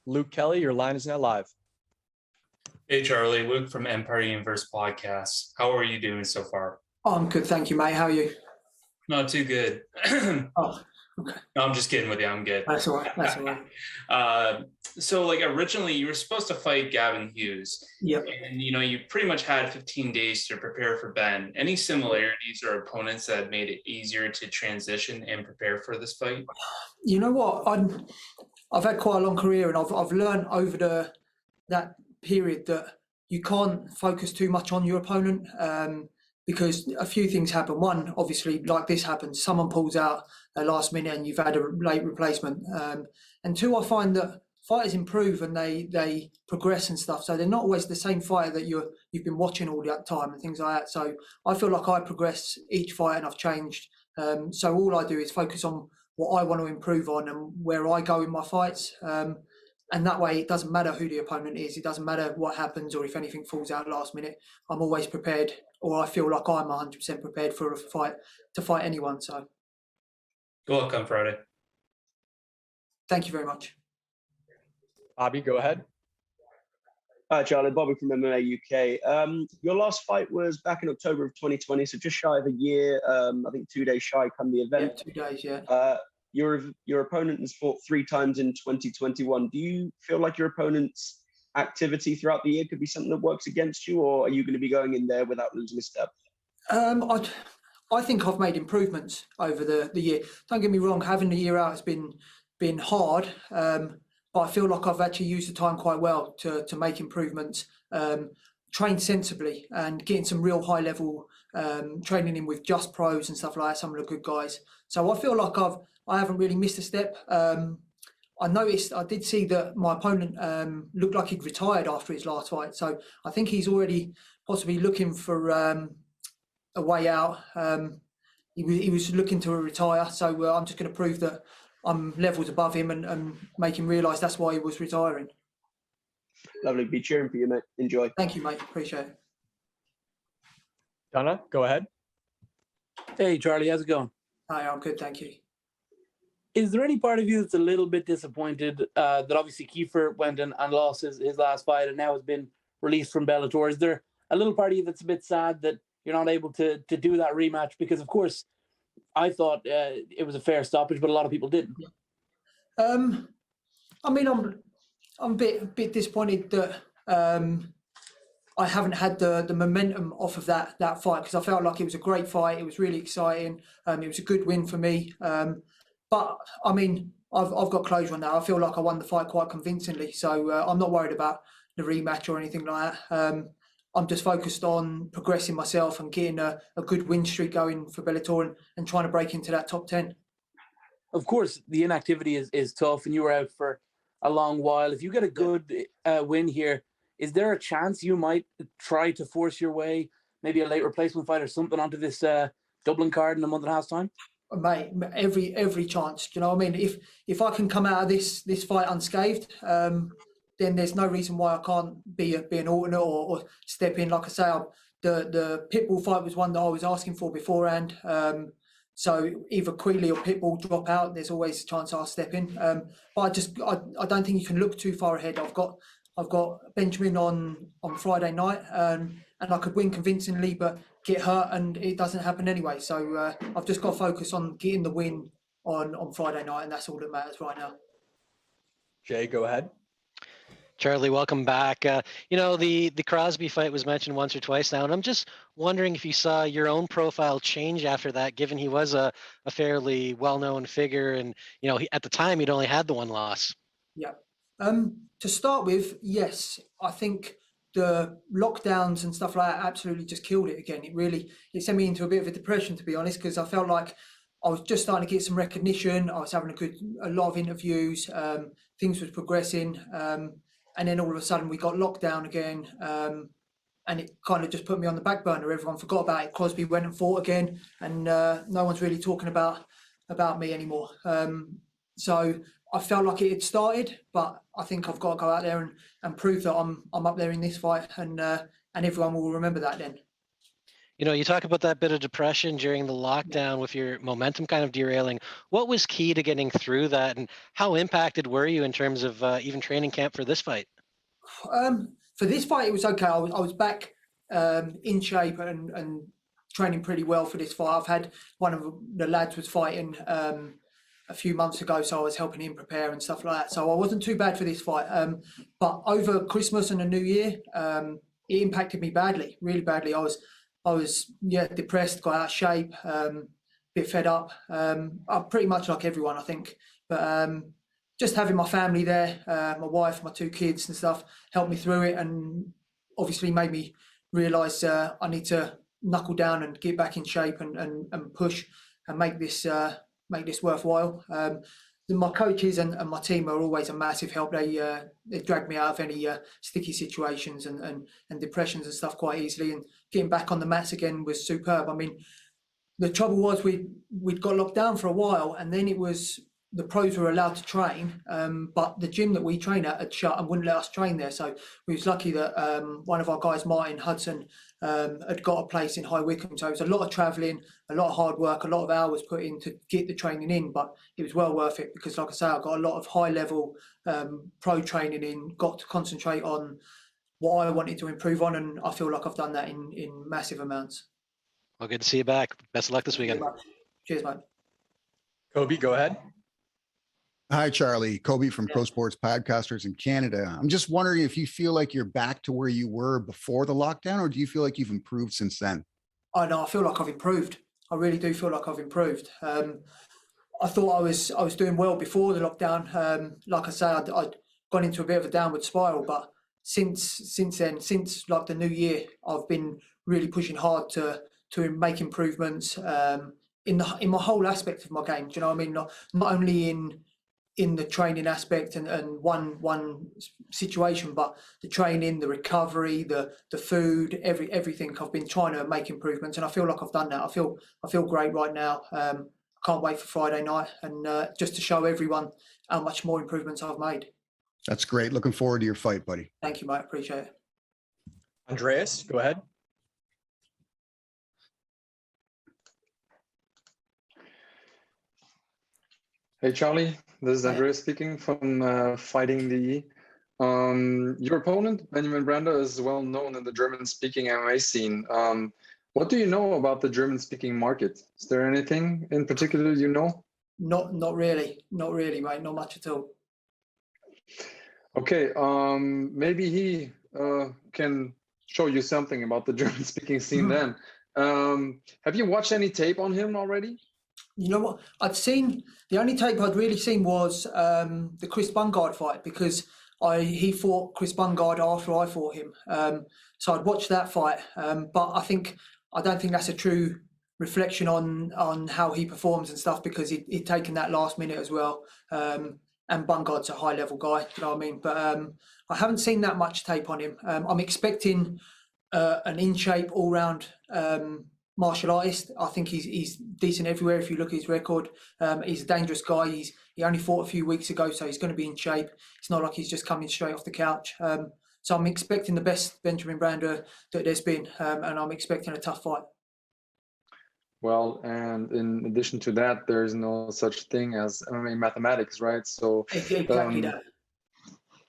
Luke Kelly, your line is now live. Hey, Charlie. Luke from Empire Universe Podcast. How are you doing so far? Oh, I'm good, thank you, mate. How are you? Not too good. Oh, okay. No, I'm just kidding with you. I'm good. That's all right. That's all right. So, originally you were supposed to fight Gavin Hughes. Yep. And, you pretty much had 15 days to prepare for Ben. Any similarities or opponents that made it easier to transition and prepare for this fight? You know what? I've had quite a long career, and I've learned over that period that you can't focus too much on your opponent because a few things happen. One, obviously, like this happens, someone pulls out at last minute and you've had a late replacement. And two, I find that fighters improve and they progress and stuff. So they're not always the same fighter that you've been watching all that time and things like that. So I feel like I progress each fight and I've changed. So all I do is focus on what I want to improve on and where I go in my fights. And that way, it doesn't matter who the opponent is. It doesn't matter what happens or if anything falls out last minute. I'm always prepared, or I feel like I'm 100% prepared for a fight to fight anyone. So, Good luck on Friday. thank you very much. Bobby, go ahead. Hi, Charlie. Bobby from MMA UK. Your last fight was back in October of 2020, so just shy of a year. I think 2 days shy come the event. Yeah, 2 days, yeah. Your opponent has fought 3 times in 2021. Do you feel like your opponent's activity throughout the year could be something that works against you, or are you going to be going in there without losing a step? I think I've made improvements over the year. Don't get me wrong, having the year out has been hard, but I feel like I've actually used the time quite well to make improvements, train sensibly and getting some real high level training in with just pros and stuff like that, some of the good guys. So I feel like I haven't really missed a step. I did see that my opponent looked like he'd retired after his last fight. So I think he's already possibly looking for a way out. He was looking to retire. So I'm just going to prove that I'm levels above him and make him realise that's why he was retiring. Lovely. Be cheering for you, mate. Enjoy. Thank you, mate. Appreciate it. Donna, go ahead. Hey, Charlie, how's it going? Hi, I'm good, thank you. Is there any part of you that's a little bit disappointed that obviously Kiefer went and lost his last fight and now has been released from Bellator? Is there a little part of you that's a bit sad that you're not able to do that rematch? Because, of course, I thought it was a fair stoppage, but a lot of people didn't. I mean, I'm a bit disappointed that I haven't had the momentum off of that fight, because I felt like it was a great fight. It was really exciting. It was a good win for me. But I mean, I've got closure on that. I feel like I won the fight quite convincingly. So I'm not worried about the rematch or anything like that. I'm just focused on progressing myself and getting a good win streak going for Bellator and trying to break into that top 10. Of course, the inactivity is tough, and you were out for a long while. If you get a good win here, is there a chance you might try to force your way, maybe a late replacement fight or something, onto this Dublin card in a month and a half's time? Mate, every chance. You know what I mean? If I can come out of this fight unscathed, then there's no reason why I can't be an alternate or step in. Like I say, the Pitbull fight was one that I was asking for beforehand. So either Quealy or Pitbull drop out, there's always a chance I'll step in. But I don't think you can look too far ahead. I've got Benjamin on Friday night, and I could win convincingly, but get hurt and it doesn't happen anyway. So I've just got to focus on getting the win on Friday night, and that's all that matters right now. Jay, go ahead. Charlie, welcome back. The Crosby fight was mentioned once or twice now, and I'm just wondering if you saw your own profile change after that, given he was a fairly well-known figure, and at the time he'd only had the one loss. Yeah. To start with, yes, I think the lockdowns and stuff like that absolutely just killed it again. It sent me into a bit of a depression, to be honest, because I felt like I was just starting to get some recognition. I was having a lot of interviews. Things was progressing. And then all of a sudden we got locked down again, and it kind of just put me on the back burner. Everyone forgot about it. Crosby went and fought again, and no one's really talking about me anymore. So I felt like it had started, but I think I've got to go out there and prove that I'm up there in this fight, and everyone will remember that then. You talk about that bit of depression during the lockdown with your momentum kind of derailing. What was key to getting through that, and how impacted were you in terms of even training camp for this fight? For this fight, it was okay. I was back in shape and training pretty well for this fight. I've had one of the lads was fighting a few months ago, so I was helping him prepare and stuff like that. So I wasn't too bad for this fight. But over Christmas and the New Year, it impacted me badly, really badly. I was depressed, got out of shape, bit fed up. I'm pretty much like everyone, I think. But just having my family there, my wife, my 2 kids and stuff, helped me through it, and obviously made me realise I need to knuckle down and get back in shape and push and make this worthwhile. My coaches and my team are always a massive help. They drag me out of any sticky situations and depressions and stuff quite easily. And getting back on the mats again was superb. I mean, the trouble was we'd got locked down for a while, and then it was the pros were allowed to train, but the gym that we train at had shut and wouldn't let us train there. So we was lucky that one of our guys, Martin Hudson, had got a place in High Wycombe. So it was a lot of travelling, a lot of hard work, a lot of hours put in to get the training in, but it was well worth it because, like I say, I got a lot of high level pro training in, got to concentrate on what I wanted to improve on, and I feel like I've done that in massive amounts. Well, good to see you back. Best of luck this weekend. Cheers, mate. Kobe, go ahead. Hi, Charlie. Kobe from Pro Sports Podcasters in Canada. I'm just wondering if you feel like you're back to where you were before the lockdown, or do you feel like you've improved since then? I know. I feel like I've improved. I really do feel like I've improved. I thought I was doing well before the lockdown. Like I say, I'd gone into a bit of a downward spiral, but since then, since like the new year, I've been really pushing hard to make improvements in my whole aspect of my game. Do you know what I mean? Not only in the training aspect and one situation, but the training, the recovery, the food, everything. I've been trying to make improvements, and I feel like I've done that. I feel great right now. Can't wait for Friday night, and just to show everyone how much more improvements I've made. That's great. Looking forward to your fight, buddy. Thank you, mate. Appreciate it. Andreas, go ahead. Hey Charlie, this is Andreas speaking from Fighting the your opponent, Benjamin Brander, is well known in the German-speaking MMA scene. What do you know about the German-speaking market? Is there anything in particular you know? Not really, mate. Not much at all. Okay, maybe he can show you something about the German-speaking scene then. Have you watched any tape on him already? You know what? The only tape I'd really seen was the Chris Bungard fight, because he fought Chris Bungard after I fought him. So I'd watched that fight, but I don't think that's a true reflection on how he performs and stuff, because he'd taken that last minute as well. And Bungard's a high level guy, you know what I mean? But I haven't seen that much tape on him. I'm expecting an in shape all round martial artist. I think he's decent everywhere. If you look at his record, he's a dangerous guy. He only fought a few weeks ago, so he's going to be in shape. It's not like he's just coming straight off the couch. So I'm expecting the best Benjamin Brander that there's been, and I'm expecting a tough fight. Well, and in addition to that, there is no such thing as MMA mathematics, right? So Exactly that.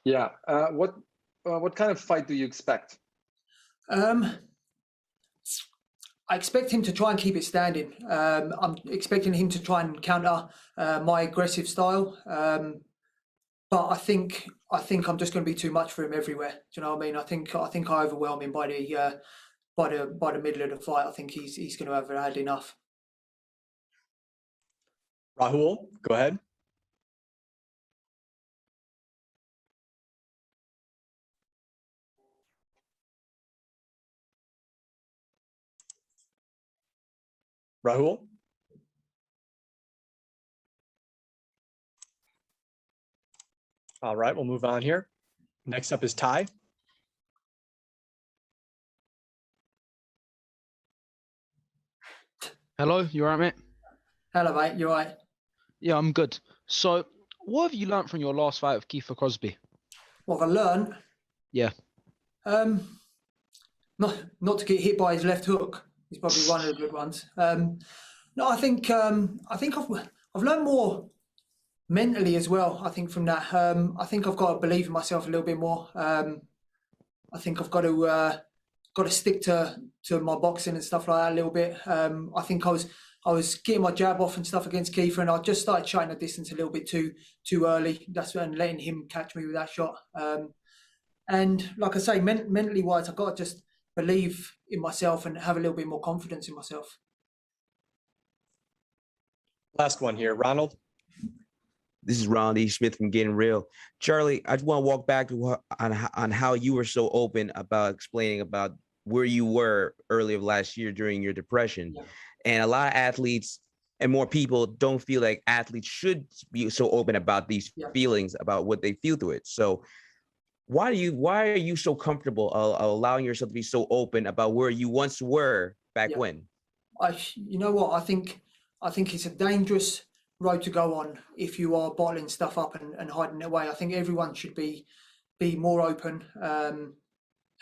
Yeah. What kind of fight do you expect? I expect him to try and keep it standing. I'm expecting him to try and counter my aggressive style. But I think I'm just going to be too much for him everywhere. Do you know what I mean? I think I overwhelm him by the middle of the fight. I think he's going to have had enough. Rahul, go ahead. Rahul? All right, we'll move on here. Next up is Ty. Hello, you all right, mate? Hello, mate. You all right? Yeah, I'm good. So, what have you learned from your last fight with Kiefer Crosby? What have I learned? Yeah. Not to get hit by his left hook. He's probably one of the good ones. No, I think I've learned more mentally as well. I think from that, I think I've got to believe in myself a little bit more. I think I've got to stick to my boxing and stuff like that a little bit. I think I was getting my jab off and stuff against Kiefer, and I just started shutting the distance a little bit too early. That's when letting him catch me with that shot. And like I say, mentally wise, I've got to just believe in myself and have a little bit more confidence in myself. Last one here, Ronald. This is Ronald E. Smith from Getting Real. Charlie, I just want to walk back to on how you were so open about explaining about where you were earlier last year during your depression. Yeah. And a lot of athletes and more people don't feel like athletes should be so open about these feelings, about what they feel through it. So why are you so comfortable allowing yourself to be so open about where you once were back when? You know what? I think it's a dangerous road to go on if you are bottling stuff up and hiding it away. I think everyone should be more open.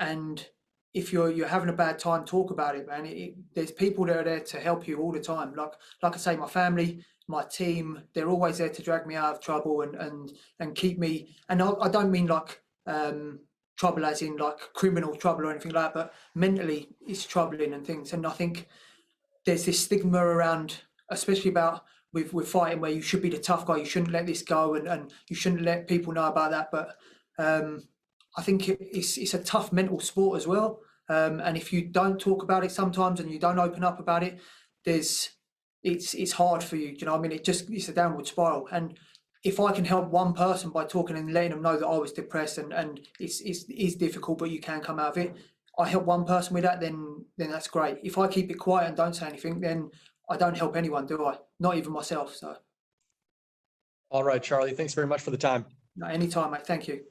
And if you're having a bad time, talk about it, man. There's people that are there to help you all the time. Like I say, my family, my team, they're always there to drag me out of trouble and keep me. And I don't mean like trouble as in like criminal trouble or anything like that, but mentally it's troubling and things. And I think there's this stigma around, especially about with fighting, where you should be the tough guy, you shouldn't let this go, and you shouldn't let people know about that. But I think it's a tough mental sport as well. And if you don't talk about it sometimes and you don't open up about it, it's hard for you. Do you know what I mean? It's a downward spiral. And if I can help one person by talking and letting them know that I was depressed and it's difficult, but you can come out of it, I help one person with that, then that's great. If I keep it quiet and don't say anything, then I don't help anyone, do I? Not even myself. So. All right, Charlie, thanks very much for the time. No, anytime, mate. Thank you.